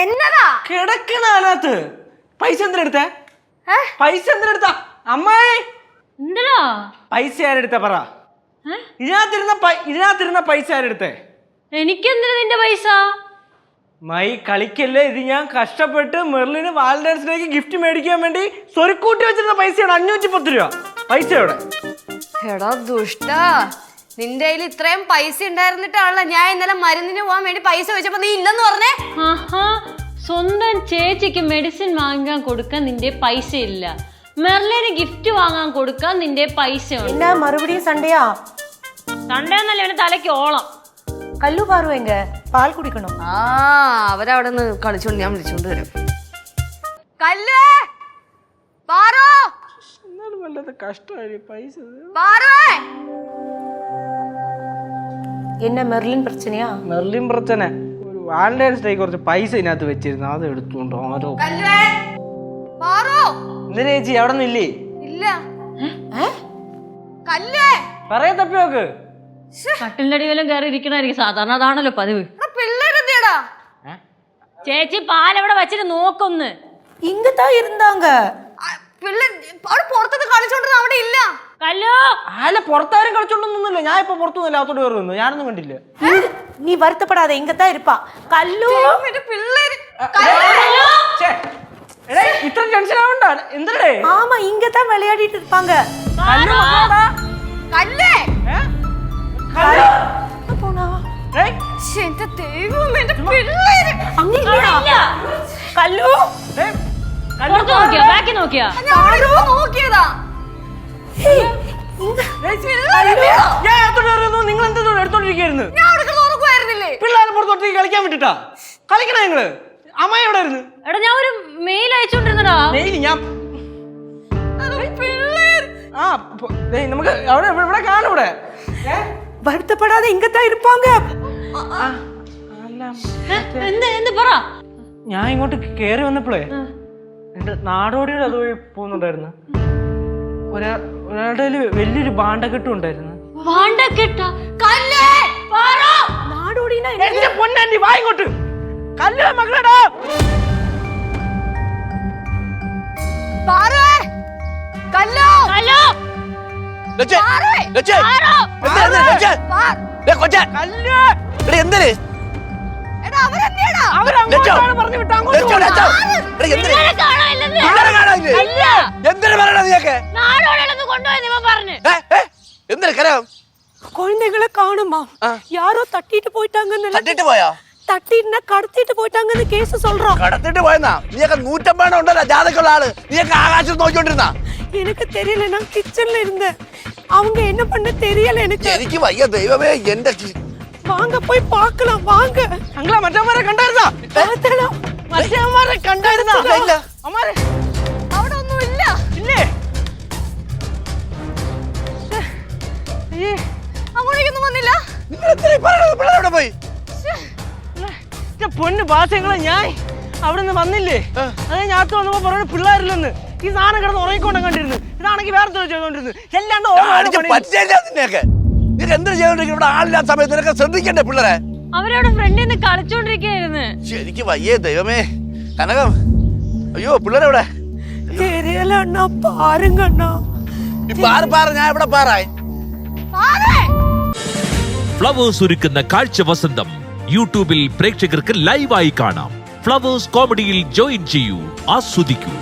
എന്നതാ കിടക്കണത്ത് പൈസ എന്തിനെടുത്ത പൈസ എന്തിനെടുത്ത അമ്മായി എന്തിനാ പൈസ ആരെടുത്ത പറ ഇതിനകത്തിരുന്ന പൈസ ആരെടുത്തേ എനിക്കെന്തിനാ നിന്റെ പൈസ മൈ കളിക്കല്ലേ ഇത് ഞാൻ കഷ്ടപ്പെട്ട് മെർലിന് വാലന്റൈൻസ് ഡേക്ക് ഗിഫ്റ്റ് മേടിക്കാൻ വേണ്ടി സ്വരുക്കൂട്ടി വെച്ചിരുന്ന പൈസയാണ് 510 രൂപ പൈസ എവിടെ എടാ ദുഷ്ട നിന്റെ കയ്യിൽ ഇത്രയും പൈസ ഉണ്ടായിരുന്നിട്ടാണല്ലോ ഞാൻ ഇന്നലെ മരുന്നിന് പോകാൻ വേണ്ടി പൈസ വെച്ചപ്പോ നീ ഇല്ലെന്ന് പറഞ്ഞേ സ്വന്തം ചേച്ചിക്ക് മെഡിസിൻ വാങ്ങാൻ കൊടുക്കാൻ നിന്റെ പൈസ ഇല്ല മെർലിന് ഗിഫ്റ്റ് വാങ്ങാൻ കൊടുക്കാൻ നിന്റെ പൈസ ഉണ്ട് മറുപടിയും സൺഡേയാ സൺഡേ എന്നല്ല ഇവന് തലയ്ക്ക് ഓളം കല്ലു പാറു എങ്ക പാൽ കുടിക്കണം അവരവിടെ നിന്ന് കളിച്ചോണ്ട് ഞാൻ വിളിച്ചോണ്ട് വരും കല്ലേ പാറോ കഷ്ടമായി പൈസ என்ன மெர்லின் பிரச்சனையா മെർലിൻ പ്രശ്ന ഒരു വാലന്റൈൻസ് ഡേ കുറച്ച് പൈസ ഇതിനകത്ത് വെച്ചിരുന്നു അത് എടുത്തുകൊണ്ടോ ആരോ എന്തിനാ ചേച്ചി അവിടെ നിന്നില്ലേ ഇല്ല കല്ലേ പറയാ തപ്പി നോക്ക് കട്ടിലിന്റെ അടിവെല്ലാം കയറി ഇരിക്കണായിരിക്കും സാധാരണ അതാണല്ലോ പതിവ് പിള്ളേരെന്തിയടാ ചേച്ചി പാലവിടെ വെച്ചിട്ട് നോക്കൊന്ന് ഇങ്ങത്താ ഇരുന്നാങ്ക അവിടെ പുറത്തൊക്കെ കളിച്ചോണ്ടിരുന്ന അവിടെ ഇല്ല കല്ലോ ആല പുറത്താരും കളിച്ചോണ്ടൊന്നുമില്ല ഞാൻ ഇപ്പൊ പുറത്തുനിന്നല്ല അകത്തോട്ട് കയറി വന്നു ഞാനൊന്നും കണ്ടില്ല நீ வருத்தப்படாத இங்கத்தா இருப்பா கல்லு പിള്ളേര് ഇത്ര ടെൻഷൻ ആവണ്ട എന്തേ ஆமா இங்கத்தா விளையாடிட்டு இருப்பாங்க കല്ലേ போனா എന്റെ ദൈവം എന്റെ പിള്ളേര് அங்க இல்லையா கல்லு പുറത്ത് നോക്കിയാ ബാക്കി നോക്കിയാ ആരോ നോക്കിയതാ നിങ്ങൾ എന്താ എടുത്തോണ്ടിരിക്കുന്നു ഞാൻ അവിടെ നോക്കുമായിരുന്നില്ലേ പിള്ളേരെ പുറത്തോട്ടേക്ക് കളിക്കാൻ വിട്ടിട്ടാ കളിക്കണ നിങ്ങള് അമ്മ എവിടെ ആയിരുന്നു എടാ ഞാൻ ഒരു മെയിൽ അയച്ചോണ്ടിരുന്നടാ ഞാൻ നമുക്ക് അവിടെ ഇവിടെ കാണും ഇവിടെ வருத்தப்படாத இங்கத்தா இருப்பாங்க എന്ത് പറ ഞാൻ ഇങ്ങോട്ട് കേറി വന്നപ്പോഴേ എന്റെ നാടോടിയുടെ അതുവഴി പോകുന്നുണ്ടായിരുന്നു ഒരാളുടെ വലിയൊരു ഭാണ്ഡക്കെട്ടും ഉണ്ടായിരുന്നു പൊന്നാൻറ്റി വാ ഇങ്ങോട്ട് കല്ല് മകളടാ குழந்தைகளை காணுமா யாரோ தட்டிட்டு போயிட்டாங்கன்னு தட்டிட்டு போயா தட்டிட்டு கடத்திட்டு போயிட்டாங்கன்னு கேஸ் சொல்றோம் கடத்திட்டு போயனா நீங்க 150 உண்டല്ല ജാതകമുള്ള ആള് நீங்க ആകാശത്ത് നോക്കിക്കൊണ്ടിരുന്നാ எனக்கு தெரியல நான் கிச்சன்ல இருந்தேன் அவங்க என்ன பண்ண தெரியல എനിക്ക് വയ്യ ദൈവമേ എന്റെ வாங்க போய் பார்க்கலாம் வாங்க അങ്ങളാ മറ്റവന്മാരെ കണ്ടായിരുന്നാ മറ്റവന്മാരെ കണ്ടായിരുന്നാ ഇല്ല അമ്മാരെ അവിടെ ഒന്നും ഇല്ല ഇല്ലേ അങ്ങോട്ടേക്കൊന്നും വന്നില്ല നിങ്ങൾ എന്തിനാ പറയുന്നത് പിള്ളേർ എവിടെ പോയി പൊന്നു ഭാഷങ്ങളെ ഞാൻ അവിടെ നിന്ന് വന്നില്ലേ അതെ ഞാൻ വന്നപ്പോ പറഞ്ഞു പിള്ളേരില്ലെന്ന് ഈ സാധനം കിടന്ന് ഉറങ്ങിക്കൊണ്ടും കണ്ടിരുന്നു ഇതാണെങ്കിൽ വേറെ ചെയ്തോണ്ടിരുന്നു എല്ലാണ്ട് എന്ത് ചെയ്തോണ്ടിരിക്കും ഇവിടെ ആളില്ലാത്ത സമയത്ത് നിനക്ക് ശ്രദ്ധിക്കണ്ടേ പിള്ളേരെ അവരവിടെ ഫ്രണ്ടിൽ നിന്ന് കളിച്ചോണ്ടിരിക്കായിരുന്നു എനിക്ക് വയ്യേ ദൈവമേ കനകം അയ്യോ പിള്ളേരെവിടെ தெரியல அண்ணா பாருங்க அண்ணா പാറ ഞാൻ എവിടെ പാറായി ഫ്ലവേഴ്സ് ഒരുക്കുന്ന കാഴ്ച വസന്തം യൂട്യൂബിൽ പ്രേക്ഷകർക്ക് ലൈവായി കാണാം. ഫ്ലവേഴ്സ് കോമഡിയിൽ ജോയിൻ ചെയ്യൂ, ആസ്വദിക്കൂ.